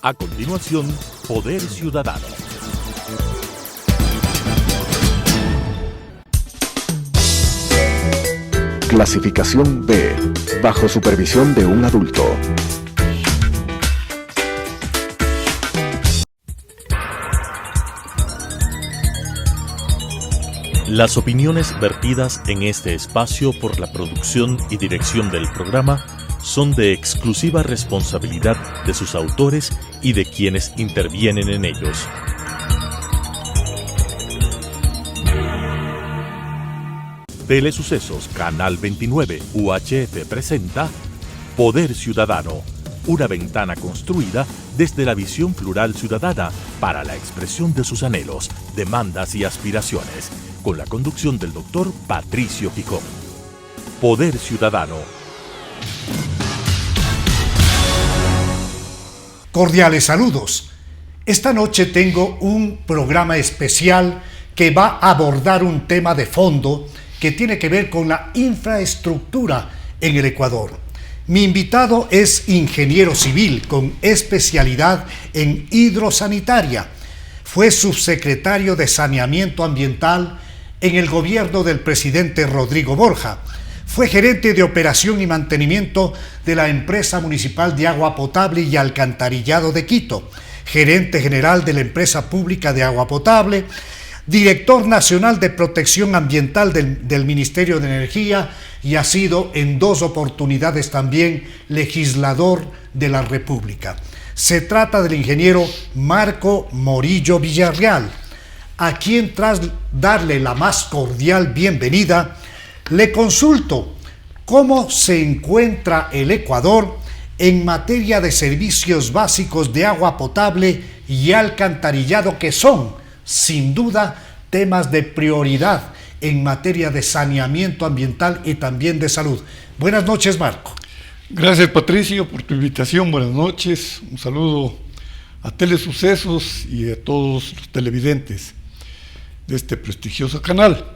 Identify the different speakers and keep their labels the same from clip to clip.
Speaker 1: A continuación, Poder Ciudadano.
Speaker 2: Clasificación B, bajo supervisión de un adulto.
Speaker 1: Las opiniones vertidas en este espacio por la producción y dirección del programa son de exclusiva responsabilidad de sus autores y de quienes intervienen en ellos. Telesucesos Canal 29 UHF presenta Poder Ciudadano, una ventana construida desde la visión plural ciudadana para la expresión de sus anhelos, demandas y aspiraciones, con la conducción del doctor Patricio Picón. Poder Ciudadano.
Speaker 3: Cordiales saludos. Esta noche tengo un programa especial que va a abordar un tema de fondo que tiene que ver con la infraestructura en el Ecuador. Mi invitado es ingeniero civil con especialidad en hidrosanitaria. Fue subsecretario de Saneamiento Ambiental en el gobierno del presidente Rodrigo Borja. Fue gerente de operación y mantenimiento de la empresa municipal de agua potable y alcantarillado de Quito, gerente general de la empresa pública de agua potable, director nacional de protección ambiental del Ministerio de Energía y ha sido en 2 oportunidades también legislador de la República. Se trata del ingeniero Marco Morillo Villarreal, a quien tras darle la más cordial bienvenida, le consulto cómo se encuentra el Ecuador en materia de servicios básicos de agua potable y alcantarillado, que son, sin duda, temas de prioridad en materia de saneamiento ambiental y también de salud. Buenas noches, Marco.
Speaker 4: Gracias, Patricio, por tu invitación. Buenas noches. Un saludo a Telesucesos y a todos los televidentes de este prestigioso canal.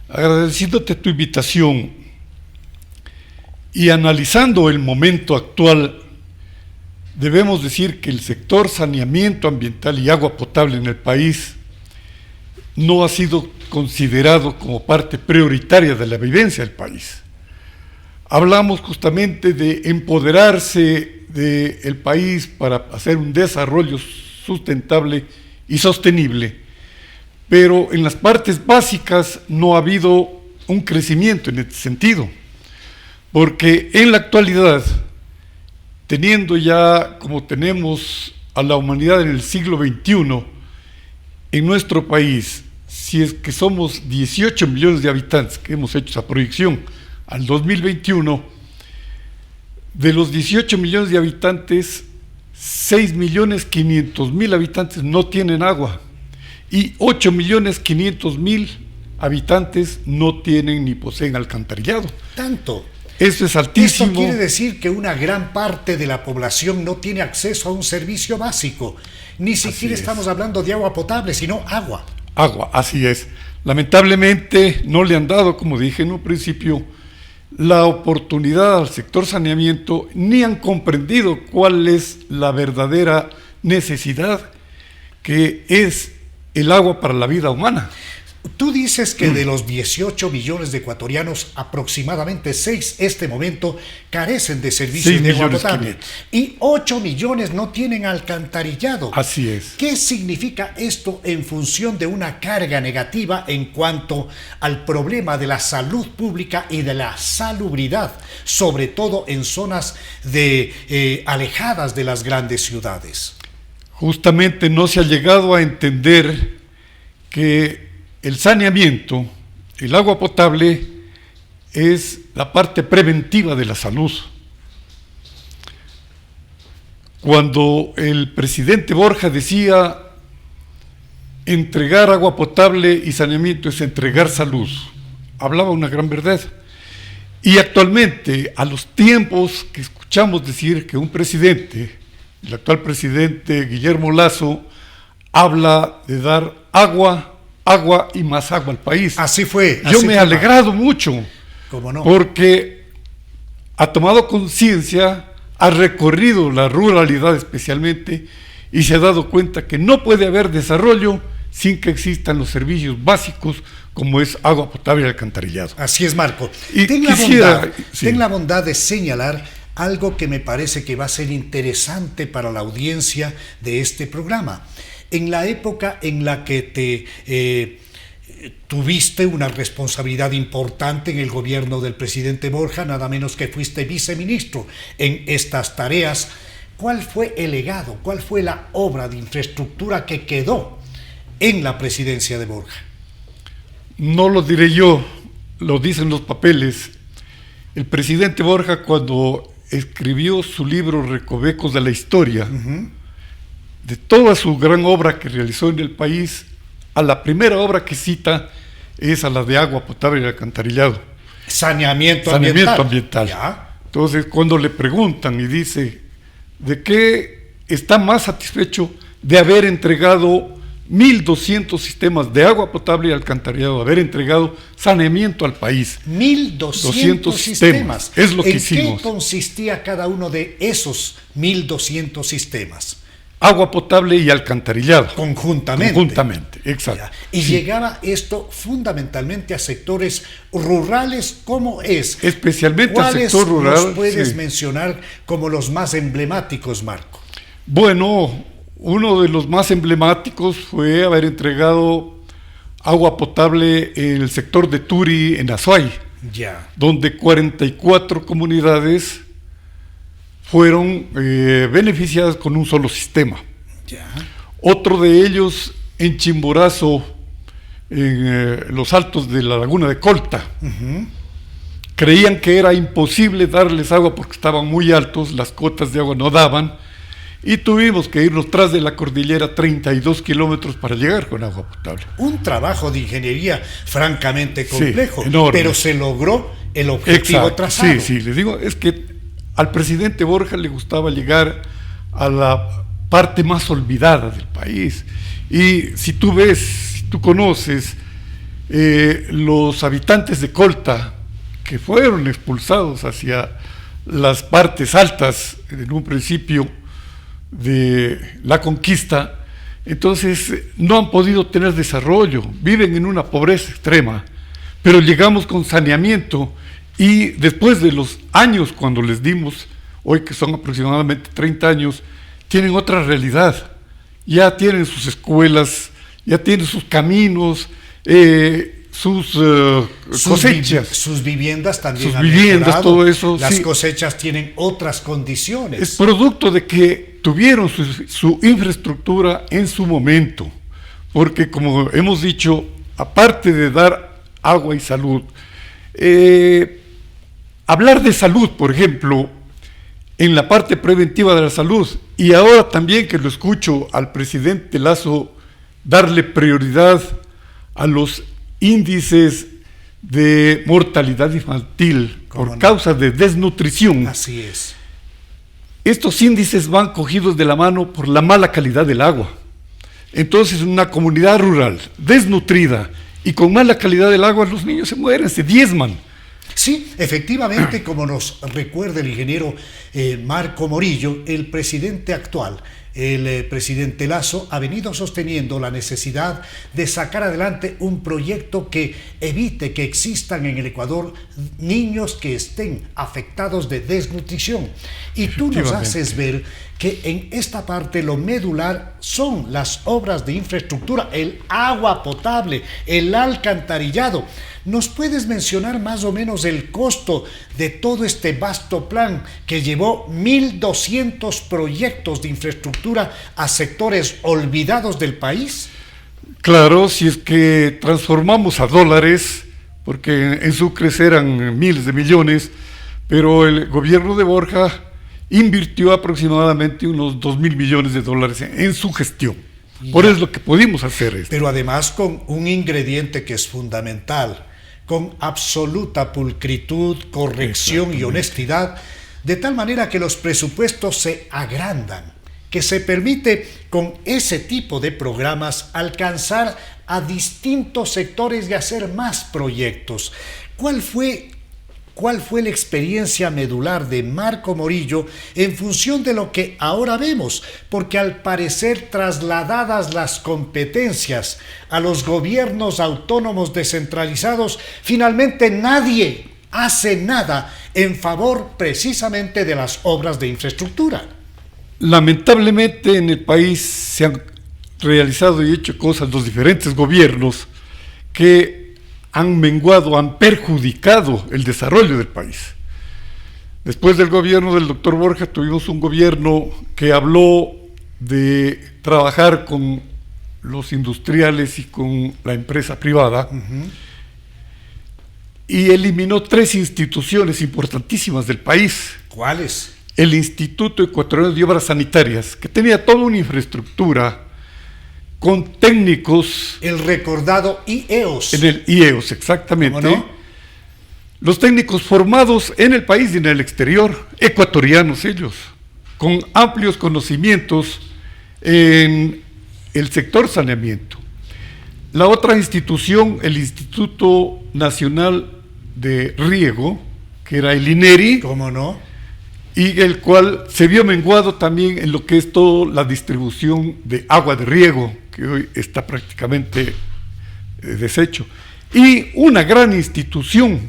Speaker 4: Agradeciéndote tu invitación y analizando el momento actual, debemos decir que el sector saneamiento ambiental y agua potable en el país no ha sido considerado como parte prioritaria de la vivencia del país. Hablamos justamente de empoderarse del país para hacer un desarrollo sustentable y sostenible, pero en las partes básicas no ha habido un crecimiento en este sentido, porque en la actualidad, teniendo ya como tenemos a la humanidad en el siglo XXI, en nuestro país, si es que somos 18 millones de habitantes, que hemos hecho esa proyección al 2021, de los 18 millones de habitantes, 6.500.000 habitantes no tienen agua y 8.500.000 habitantes no tienen ni poseen alcantarillado.
Speaker 3: ¿Tanto?
Speaker 4: Eso es altísimo.
Speaker 3: Esto quiere decir que una gran parte de la población no tiene acceso a un servicio básico. Ni siquiera estamos hablando de agua potable, sino agua.
Speaker 4: Agua, así es. Lamentablemente no le han dado, como dije en un principio, la oportunidad al sector saneamiento, ni han comprendido cuál es la verdadera necesidad que es el agua para la vida humana.
Speaker 3: Tú dices que de los 18 millones de ecuatorianos, aproximadamente 6 este momento carecen de servicios de agua potable y 8 millones no tienen alcantarillado.
Speaker 4: Así es.
Speaker 3: ¿Qué significa esto en función de una carga negativa en cuanto al problema de la salud pública y de la salubridad, sobre todo en zonas alejadas de las grandes ciudades?
Speaker 4: Justamente no se ha llegado a entender que el saneamiento, el agua potable, es la parte preventiva de la salud. Cuando el presidente Borja decía entregar agua potable y saneamiento es entregar salud, hablaba una gran verdad. Y actualmente, a los tiempos que escuchamos decir que un presidente, el actual presidente Guillermo Lasso, habla de dar agua y más agua al país.
Speaker 3: Así fue.
Speaker 4: Yo me he alegrado mucho,
Speaker 3: ¿Cómo no?
Speaker 4: porque ha tomado conciencia, ha recorrido la ruralidad especialmente y se ha dado cuenta que no puede haber desarrollo sin que existan los servicios básicos como es agua potable y alcantarillado.
Speaker 3: Así es, Marco.
Speaker 4: Y
Speaker 3: ten
Speaker 4: sí,
Speaker 3: la bondad de señalar algo que me parece que va a ser interesante para la audiencia de este programa. En la época en la que tuviste una responsabilidad importante en el gobierno del presidente Borja, nada menos que fuiste viceministro en estas tareas, ¿cuál fue el legado, cuál fue la obra de infraestructura que quedó en la presidencia de Borja?
Speaker 4: No lo diré yo, lo dicen los papeles. El presidente Borja, cuando escribió su libro Recovecos de la Historia, de toda su gran obra que realizó en el país, a la primera obra que cita es a la de agua potable y alcantarillado.
Speaker 3: Saneamiento
Speaker 4: ambiental.
Speaker 3: ¿Ya?
Speaker 4: Entonces, cuando le preguntan y dice, ¿de qué está más satisfecho de haber entregado 1.200 sistemas de agua potable y alcantarillado, haber entregado saneamiento al país?
Speaker 3: 1.200 sistemas.
Speaker 4: Es lo que hicimos.
Speaker 3: ¿En qué consistía cada uno de esos 1.200 sistemas?
Speaker 4: Agua potable y alcantarillado.
Speaker 3: Conjuntamente,
Speaker 4: exacto.
Speaker 3: Y llegaba esto fundamentalmente a sectores rurales, ¿cómo es?
Speaker 4: Especialmente al sector rural.
Speaker 3: ¿Cuáles nos puedes mencionar como los más emblemáticos, Marco?
Speaker 4: Bueno, uno de los más emblemáticos fue haber entregado agua potable en el sector de Turi, en Azuay, donde 44 comunidades fueron beneficiadas con un solo sistema. Otro de ellos en Chimborazo, en los altos de la laguna de Colta. Creían que era imposible darles agua porque estaban muy altos, las cotas de agua no daban, y tuvimos que irnos tras de la cordillera 32 kilómetros para llegar con agua potable.
Speaker 3: Un trabajo de ingeniería francamente complejo,
Speaker 4: enorme.
Speaker 3: Pero se logró el objetivo trazado.
Speaker 4: Sí, les digo, es que al presidente Borja le gustaba llegar a la parte más olvidada del país. Y si tú ves, si tú conoces los habitantes de Colta que fueron expulsados hacia las partes altas en un principio de la conquista, entonces no han podido tener desarrollo, viven en una pobreza extrema, pero llegamos con saneamiento. Y después de los años cuando les dimos, hoy que son aproximadamente 30 años, tienen otra realidad. Ya tienen sus escuelas, ya tienen sus caminos, sus cosechas.
Speaker 3: Sus viviendas también.
Speaker 4: Sus viviendas, todo eso.
Speaker 3: Las cosechas tienen otras condiciones.
Speaker 4: Es producto de que tuvieron su infraestructura en su momento. Porque como hemos dicho, aparte de dar agua y salud, hablar de salud, por ejemplo, en la parte preventiva de la salud, y ahora también que lo escucho al presidente Lasso darle prioridad a los índices de mortalidad infantil por causa de desnutrición.
Speaker 3: Así es.
Speaker 4: Estos índices van cogidos de la mano por la mala calidad del agua. Entonces, en una comunidad rural desnutrida y con mala calidad del agua, los niños se mueren, se diezman.
Speaker 3: Sí, efectivamente, como nos recuerda el ingeniero Marco Morillo, el presidente actual, el presidente Lasso, ha venido sosteniendo la necesidad de sacar adelante un proyecto que evite que existan en el Ecuador niños que estén afectados de desnutrición. Y tú nos haces ver que en esta parte lo medular son las obras de infraestructura, el agua potable, el alcantarillado. ¿Nos puedes mencionar más o menos el costo de todo este vasto plan que llevó 1.200 proyectos de infraestructura a sectores olvidados del país?
Speaker 4: Claro, si es que transformamos a dólares, porque en Sucres eran miles de millones, pero el gobierno de Borja invirtió aproximadamente unos 2.000 millones de dólares en su gestión. Por eso es lo que pudimos hacer.
Speaker 3: Pero además con un ingrediente que es fundamental, con absoluta pulcritud, corrección y honestidad, de tal manera que los presupuestos se agrandan, que se permite con ese tipo de programas alcanzar a distintos sectores y hacer más proyectos. ¿Cuál fue cuál fue la experiencia medular de Marco Morillo en función de lo que ahora vemos, porque al parecer trasladadas las competencias a los gobiernos autónomos descentralizados, finalmente nadie hace nada en favor precisamente de las obras de infraestructura.
Speaker 4: Lamentablemente en el país se han realizado y hecho cosas los diferentes gobiernos que han menguado, han perjudicado el desarrollo del país. Después del gobierno del doctor Borja tuvimos un gobierno que habló de trabajar con los industriales y con la empresa privada, y eliminó 3 instituciones importantísimas del país.
Speaker 3: ¿Cuáles?
Speaker 4: El Instituto Ecuatoriano de Obras Sanitarias, que tenía toda una infraestructura con técnicos.
Speaker 3: El recordado IEOS.
Speaker 4: En el IEOS, exactamente.
Speaker 3: ¿Cómo no?
Speaker 4: Los técnicos formados en el país y en el exterior, ecuatorianos ellos, con amplios conocimientos en el sector saneamiento. La otra institución, el Instituto Nacional de Riego, que era el INERI.
Speaker 3: ¿Cómo no?
Speaker 4: Y el cual se vio menguado también en lo que es toda la distribución de agua de riego, que hoy está prácticamente deshecho. Y una gran institución,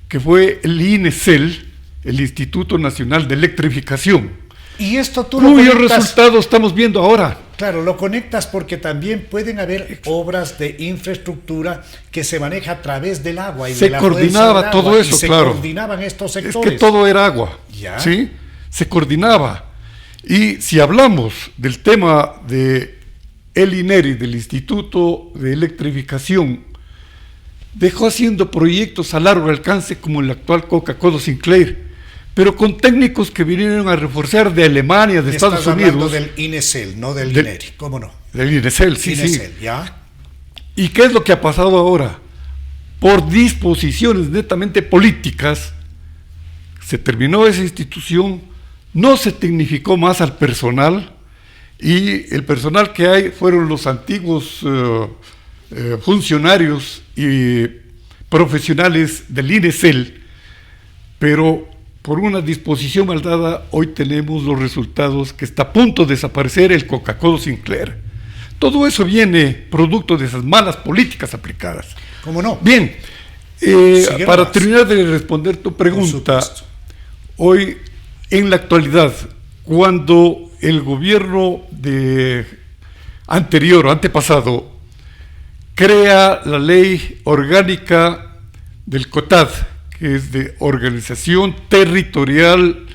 Speaker 4: que fue el INESEL, el Instituto Nacional de Electrificación,
Speaker 3: Y esto tú lo
Speaker 4: cuyos
Speaker 3: conectas.
Speaker 4: resultados estamos viendo ahora.
Speaker 3: Claro, lo conectas porque también pueden haber obras de infraestructura que se maneja a través del agua. Y
Speaker 4: Se
Speaker 3: de la fuerza
Speaker 4: coordinaba
Speaker 3: del
Speaker 4: todo
Speaker 3: agua,
Speaker 4: eso,
Speaker 3: y se
Speaker 4: claro.
Speaker 3: coordinaban estos
Speaker 4: Es
Speaker 3: sectores.
Speaker 4: que todo era agua,
Speaker 3: Ya.
Speaker 4: ¿sí? Se coordinaba. Y si hablamos del tema de el INERI, del Instituto de Electrificación, dejó haciendo proyectos a largo alcance como el actual Coca-Cola Sinclair, pero con técnicos que vinieron a reforzar de Alemania, de Estados
Speaker 3: Estás hablando
Speaker 4: Unidos.
Speaker 3: del INESEL, no del
Speaker 4: Del-
Speaker 3: INERI. ¿Cómo no?
Speaker 4: Del INESEL, sí,
Speaker 3: INESEL,
Speaker 4: sí.
Speaker 3: ¿ya?
Speaker 4: ¿Y qué es lo que ha pasado ahora? Por disposiciones netamente políticas, se terminó esa institución, no se tecnificó más al personal, y el personal que hay fueron los antiguos funcionarios y profesionales del INESEL, pero por una disposición mal dada, hoy tenemos los resultados que está a punto de desaparecer el Coca-Cola Sinclair. Todo eso viene producto de esas malas políticas aplicadas.
Speaker 3: ¿Cómo no?
Speaker 4: Bien,
Speaker 3: Sigue
Speaker 4: para
Speaker 3: nomás.
Speaker 4: terminar de responder tu pregunta,
Speaker 3: supuesto.
Speaker 4: hoy en la actualidad, cuando el gobierno antepasado, crea la ley orgánica del COTAD, que es de organización territorial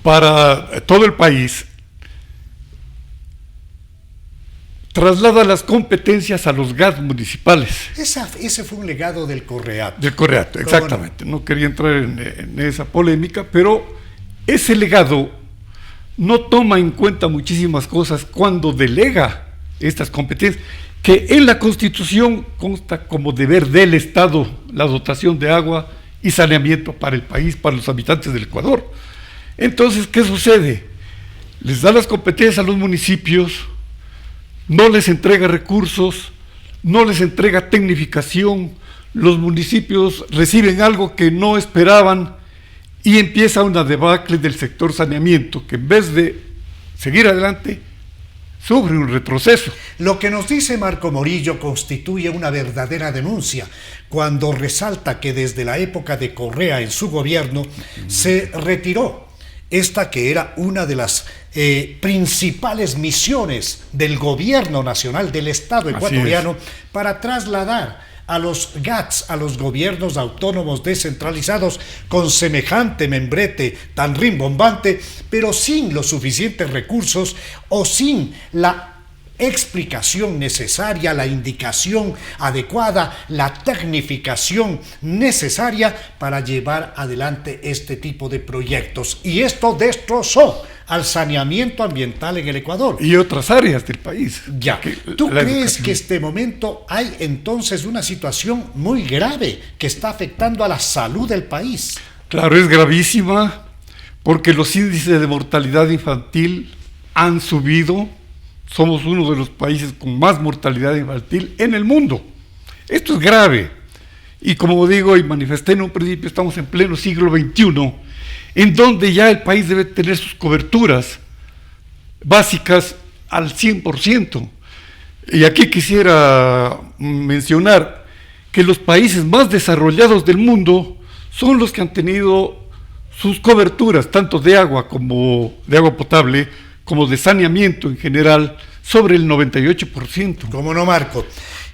Speaker 4: para todo el país, traslada las competencias a los GAT municipales.
Speaker 3: Ese fue un legado del Correato.
Speaker 4: Del Correato,
Speaker 3: ¿Cómo
Speaker 4: exactamente. No quería entrar en esa polémica, pero ese legado no toma en cuenta muchísimas cosas cuando delega estas competencias, que en la Constitución consta como deber del Estado la dotación de agua y saneamiento para el país, para los habitantes del Ecuador. Entonces, ¿qué sucede? Les da las competencias a los municipios, no les entrega recursos, no les entrega tecnificación, los municipios reciben algo que no esperaban y empieza una debacle del sector saneamiento, que en vez de seguir adelante, sufre un retroceso.
Speaker 3: Lo que nos dice Marco Morillo constituye una verdadera denuncia cuando resalta que desde la época de Correa en su gobierno se retiró esta que era una de las principales misiones del gobierno nacional del Estado ecuatoriano para trasladar a los GATS, a los gobiernos autónomos descentralizados, con semejante membrete tan rimbombante, pero sin los suficientes recursos o sin la explicación necesaria, la indicación adecuada, la tecnificación necesaria para llevar adelante este tipo de proyectos. Y esto destrozó al saneamiento ambiental en el Ecuador.
Speaker 4: Y otras áreas del país.
Speaker 3: Ya. ¿Tú crees que este momento hay entonces una situación muy grave que está afectando a la salud del país?
Speaker 4: Claro, es gravísima, porque los índices de mortalidad infantil han subido. Somos uno de los países con más mortalidad infantil en el mundo. Esto es grave. Y como digo y manifesté en un principio, estamos en pleno siglo XXI, en donde ya el país debe tener sus coberturas básicas al 100%. Y aquí quisiera mencionar que los países más desarrollados del mundo son los que han tenido sus coberturas, tanto de agua como de agua potable, como de saneamiento en general, sobre el 98%.
Speaker 3: ¿Cómo no, Marco?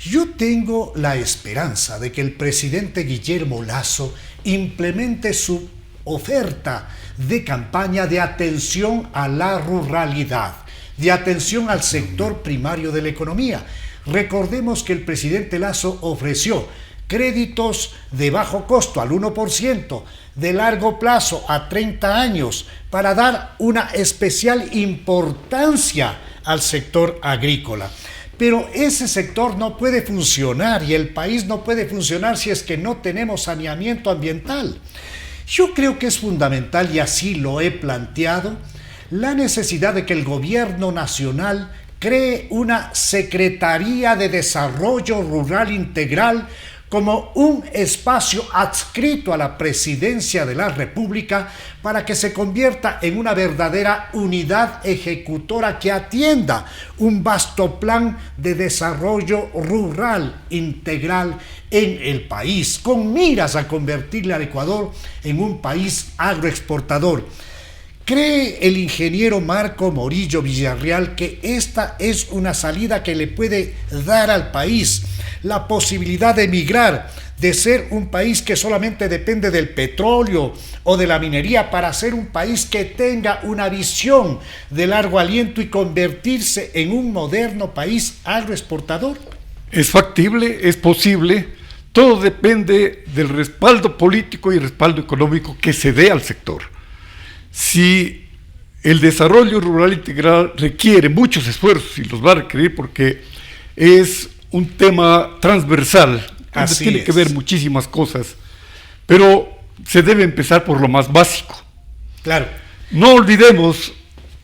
Speaker 3: Yo tengo la esperanza de que el presidente Guillermo Lasso implemente su oferta de campaña de atención a la ruralidad, de atención al sector primario de la economía. Recordemos que el presidente Lasso ofreció créditos de bajo costo al 1%, de largo plazo a 30 años, para dar una especial importancia al sector agrícola. Pero ese sector no puede funcionar y el país no puede funcionar si es que no tenemos saneamiento ambiental. Yo creo que es fundamental, y así lo he planteado, la necesidad de que el gobierno nacional cree una Secretaría de Desarrollo Rural Integral como un espacio adscrito a la Presidencia de la República para que se convierta en una verdadera unidad ejecutora que atienda un vasto plan de desarrollo rural integral en el país, con miras a convertirle al Ecuador en un país agroexportador. ¿Cree el ingeniero Marco Morillo Villarreal que esta es una salida que le puede dar al país la posibilidad de migrar, de ser un país que solamente depende del petróleo o de la minería, para ser un país que tenga una visión de largo aliento y convertirse en un moderno país agroexportador?
Speaker 4: Es factible, es posible, todo depende del respaldo político y respaldo económico que se dé al sector. Si el desarrollo rural integral requiere muchos esfuerzos, y los va a requerir porque es un tema transversal, donde tiene que ver muchísimas cosas, pero se debe empezar por lo más básico.
Speaker 3: Claro.
Speaker 4: No olvidemos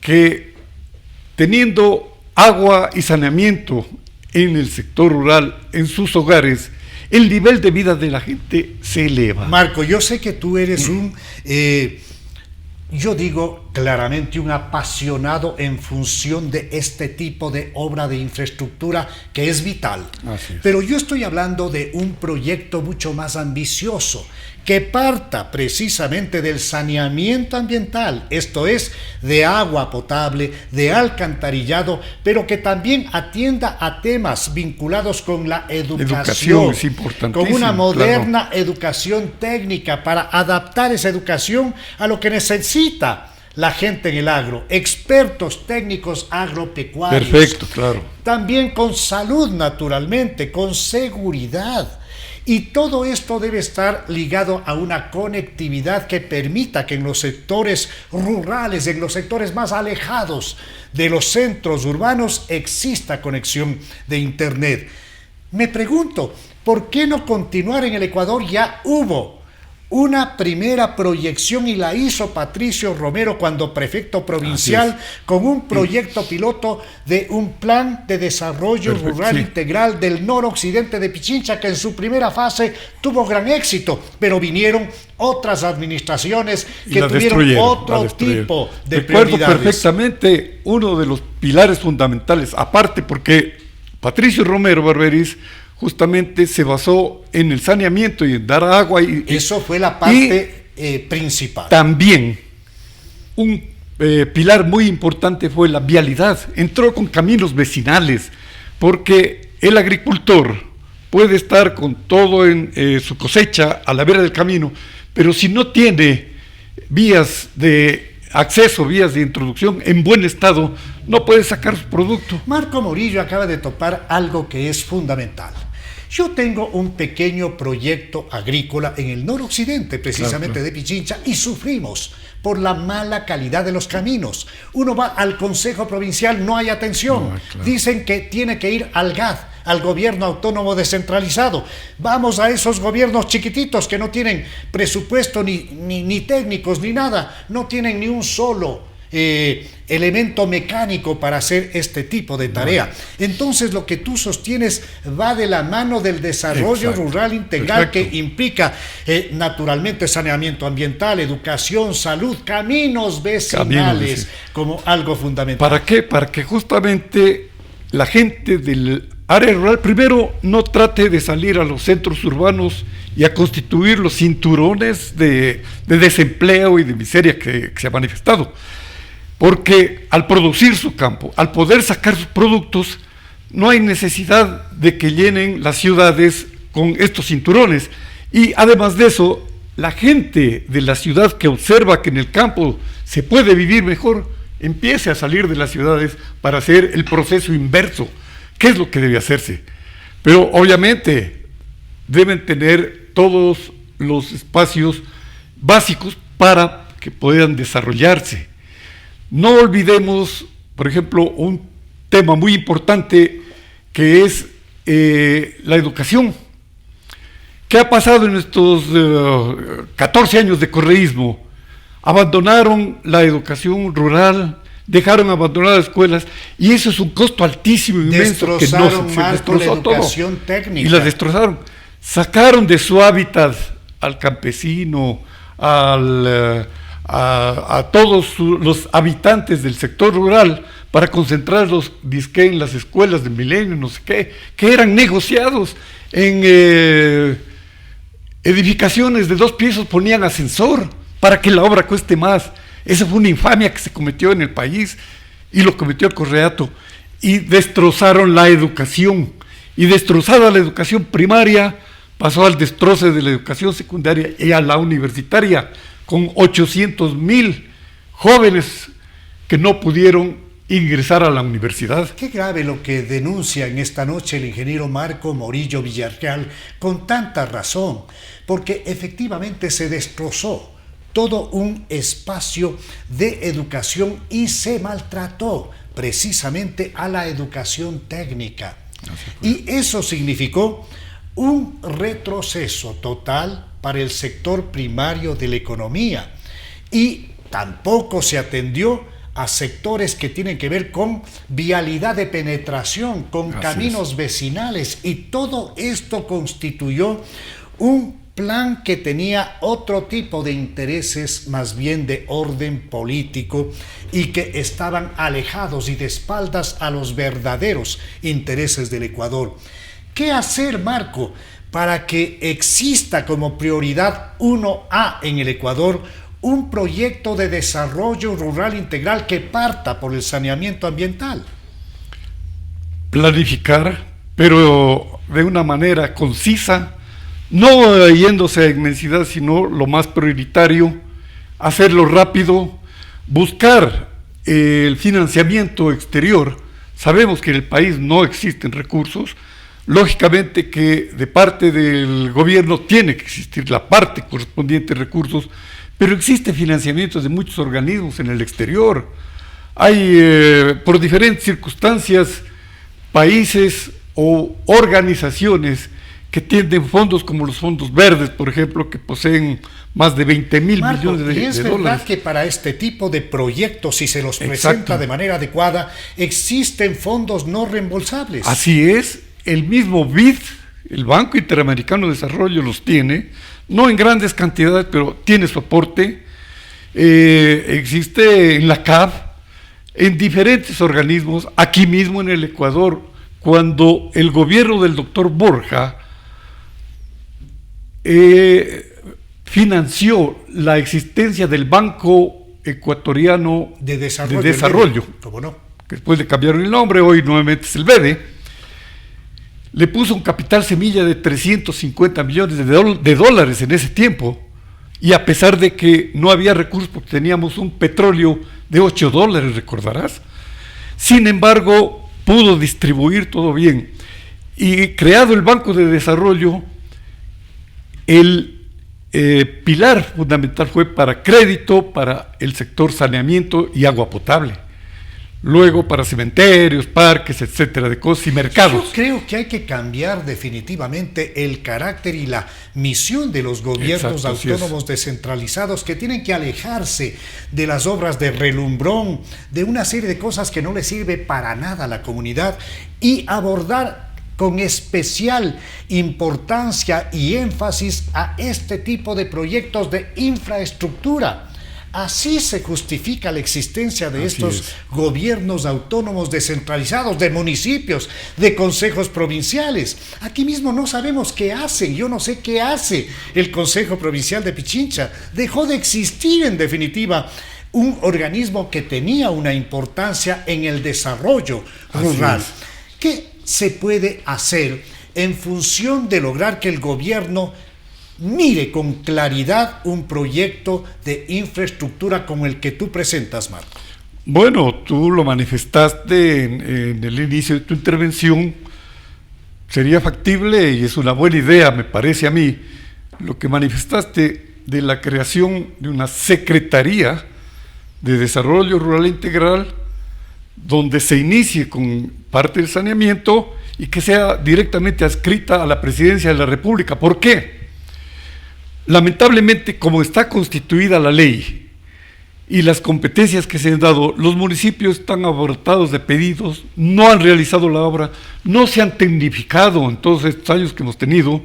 Speaker 4: que teniendo agua y saneamiento en el sector rural, en sus hogares, el nivel de vida de la gente se eleva.
Speaker 3: Marco, yo sé que tú eres yo digo claramente un apasionado en función de este tipo de obra de infraestructura que es vital.
Speaker 4: Así es.
Speaker 3: Pero yo estoy hablando de un proyecto mucho más ambicioso, que parta precisamente del saneamiento ambiental, esto es, de agua potable, de alcantarillado, pero que también atienda a temas vinculados con la educación
Speaker 4: Es importantísimo,
Speaker 3: con una moderna
Speaker 4: claro,
Speaker 3: educación técnica para adaptar esa educación a lo que necesita la gente en el agro, expertos técnicos agropecuarios.
Speaker 4: Perfecto, claro.
Speaker 3: También con salud, naturalmente, con seguridad. Y todo esto debe estar ligado a una conectividad que permita que en los sectores rurales, en los sectores más alejados de los centros urbanos, exista conexión de Internet. Me pregunto, ¿por qué no continuar en el Ecuador? Ya hubo una primera proyección y la hizo Patricio Romero cuando prefecto provincial, con un proyecto piloto de un plan de desarrollo rural integral del noroccidente de Pichincha, que en su primera fase tuvo gran éxito, pero vinieron otras administraciones que tuvieron otro tipo de prioridades.
Speaker 4: Recuerdo perfectamente uno de los pilares fundamentales, aparte porque Patricio Romero Barberis justamente se basó en el saneamiento y en dar agua.
Speaker 3: Eso fue la parte principal.
Speaker 4: También un pilar muy importante fue la vialidad. Entró con caminos vecinales, porque el agricultor puede estar con todo en su cosecha a la vera del camino, pero si no tiene vías de acceso, vías de introducción en buen estado, no puede sacar su producto.
Speaker 3: Marco Morillo acaba de topar algo que es fundamental. Yo tengo un pequeño proyecto agrícola en el noroccidente, precisamente de Pichincha, y sufrimos por la mala calidad de los caminos. Uno va al Consejo Provincial, no hay atención. Dicen que tiene que ir al GAD, al Gobierno Autónomo Descentralizado. Vamos a esos gobiernos chiquititos que no tienen presupuesto ni técnicos ni nada, no tienen ni un solo elemento mecánico para hacer este tipo de tarea. Entonces lo que tú sostienes va de la mano del desarrollo rural integral, que implica naturalmente saneamiento ambiental, educación, salud, caminos vecinales, como algo fundamental.
Speaker 4: ¿Para qué? Para que justamente la gente del área rural primero no trate de salir a los centros urbanos y a constituir los cinturones de desempleo y de miseria que se ha manifestado. Porque al producir su campo, al poder sacar sus productos, no hay necesidad de que llenen las ciudades con estos cinturones. Y además de eso, la gente de la ciudad que observa que en el campo se puede vivir mejor, empiece a salir de las ciudades para hacer el proceso inverso. ¿Qué es lo que debe hacerse? Pero obviamente deben tener todos los espacios básicos para que puedan desarrollarse. No olvidemos, por ejemplo, un tema muy importante que es la educación. ¿Qué ha pasado en estos 14 años de correísmo? Abandonaron la educación rural, dejaron abandonadas las escuelas, y eso es un costo altísimo, inmenso, que no se destrozó
Speaker 3: la educación técnica.
Speaker 4: Y la destrozaron. Sacaron de su hábitat al campesino, a todos los habitantes del sector rural para concentrarlos, dizque, en las escuelas de Milenio, no sé qué, que eran negociados en edificaciones de 2 pisos, ponían ascensor para que la obra cueste más. Esa fue una infamia que se cometió en el país, y lo cometió el Correato, y destrozaron la educación, y destrozada la educación primaria, pasó al destroce de la educación secundaria y a la universitaria, con 800,000 jóvenes que no pudieron ingresar a la universidad.
Speaker 3: Qué grave lo que denuncia en esta noche el ingeniero Marco Morillo Villarreal, con tanta razón, porque efectivamente se destrozó todo un espacio de educación y se maltrató precisamente a la educación técnica. Y eso significó un retroceso total para el sector primario de la economía, y tampoco se atendió a sectores que tienen que ver con vialidad de penetración, con caminos vecinales, y todo esto constituyó un plan que tenía otro tipo de intereses, más bien de orden político, y que estaban alejados y de espaldas a los verdaderos intereses del Ecuador. ¿Qué hacer, Marco, para que exista como prioridad 1A en el Ecuador un proyecto de desarrollo rural integral que parta por el saneamiento ambiental?
Speaker 4: Planificar, pero de una manera concisa, no yéndose a inmensidad, sino lo más prioritario, hacerlo rápido, buscar el financiamiento exterior. Sabemos que en el país no existen recursos. Lógicamente que de parte del gobierno tiene que existir la parte correspondiente de recursos, pero existe financiamiento de muchos organismos en el exterior. Hay, por diferentes circunstancias, países o organizaciones que tienen fondos como los fondos verdes, por ejemplo, que poseen más de 20,000 millones de dólares.
Speaker 3: Es verdad que para este tipo de proyectos, si se los presenta de manera adecuada, existen fondos no reembolsables.
Speaker 4: Así es. El mismo BID, el Banco Interamericano de Desarrollo, los tiene, no en grandes cantidades, pero tiene su aporte. Existe en la CAF, en diferentes organismos, aquí mismo en el Ecuador, cuando el gobierno del doctor Borja financió la existencia del Banco Ecuatoriano
Speaker 3: de Desarrollo. ¿Cómo no?
Speaker 4: Que después le cambiaron el nombre, hoy nuevamente es el BEDE. Le puso un capital semilla de 350 millones de dólares en ese tiempo, y a pesar de que no había recursos porque teníamos un petróleo de $8, recordarás, sin embargo pudo distribuir todo bien, y creado el Banco de Desarrollo, el pilar fundamental fue para crédito para el sector saneamiento y agua potable. luego para cementerios, parques, etcétera, de cosas y mercados.
Speaker 3: Yo creo que hay que cambiar definitivamente el carácter y la misión de los gobiernos autónomos descentralizados, que tienen que alejarse de las obras de relumbrón, de una serie de cosas que no le sirve para nada a la comunidad, y abordar con especial importancia y énfasis a este tipo de proyectos de infraestructura. Así se justifica la existencia de estos gobiernos autónomos descentralizados, de municipios, de consejos provinciales. Aquí mismo no sabemos qué hacen, yo no sé qué hace el Consejo Provincial de Pichincha. Dejó de existir, en definitiva, un organismo que tenía una importancia en el desarrollo rural. ¿Qué se puede hacer en función de lograr que el gobierno mire con claridad un proyecto de infraestructura como el que tú presentas, Marco?
Speaker 4: Bueno, tú lo manifestaste en el inicio de tu intervención. Sería factible y es una buena idea, me parece a mí, lo que manifestaste de la creación de una Secretaría de Desarrollo Rural Integral, donde se inicie con parte del saneamiento y que sea directamente adscrita a la Presidencia de la República. ¿Por qué? Lamentablemente, como está constituida la ley y las competencias que se han dado, los municipios están abarrotados de pedidos, no han realizado la obra, no se han tecnificado en todos estos años que hemos tenido.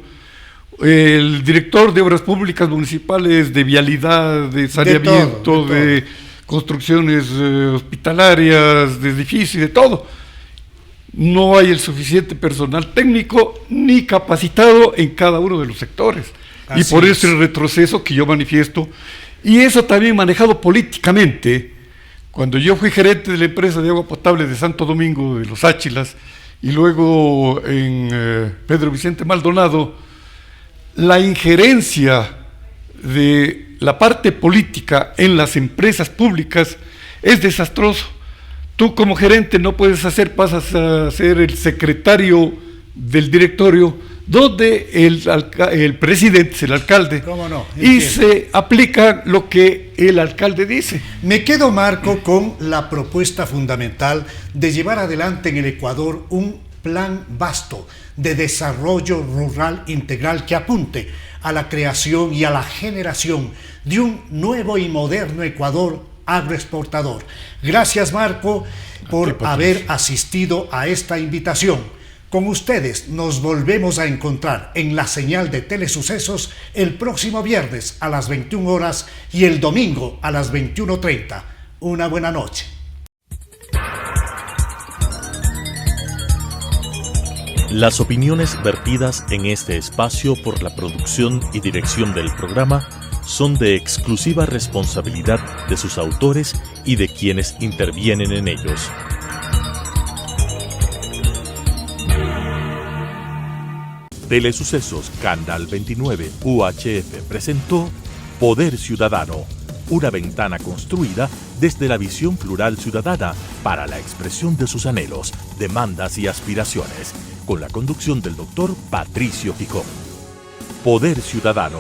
Speaker 4: El director de Obras Públicas Municipales, de vialidad, de saneamiento, de construcciones hospitalarias, de edificios, de todo. No hay el suficiente personal técnico ni capacitado en cada uno de los sectores. Y por eso el retroceso que yo manifiesto, y eso también manejado políticamente. Cuando yo fui gerente de la empresa de agua potable de Santo Domingo de los Áchilas, y luego en Pedro Vicente Maldonado, la injerencia de la parte política en las empresas públicas es desastroso. Tú como gerente no puedes pasas a ser el secretario del directorio, donde el presidente es el alcalde.
Speaker 3: ¿Cómo no?
Speaker 4: Y se aplica lo que el alcalde dice.
Speaker 3: Me quedo, Marco, con la propuesta fundamental de llevar adelante en el Ecuador un plan vasto de desarrollo rural integral que apunte a la creación y a la generación de un nuevo y moderno Ecuador agroexportador. Gracias, Marco, por haber asistido a esta invitación. Con ustedes nos volvemos a encontrar en la señal de Telesucesos el próximo viernes a las 21 horas y el domingo a las 21:30. Una buena noche.
Speaker 1: Las opiniones vertidas en este espacio por la producción y dirección del programa son de exclusiva responsabilidad de sus autores y de quienes intervienen en ellos. Telesucesos Canal 29 UHF presentó Poder Ciudadano, una ventana construida desde la visión plural ciudadana para la expresión de sus anhelos, demandas y aspiraciones, con la conducción del doctor Patricio Picón. Poder Ciudadano.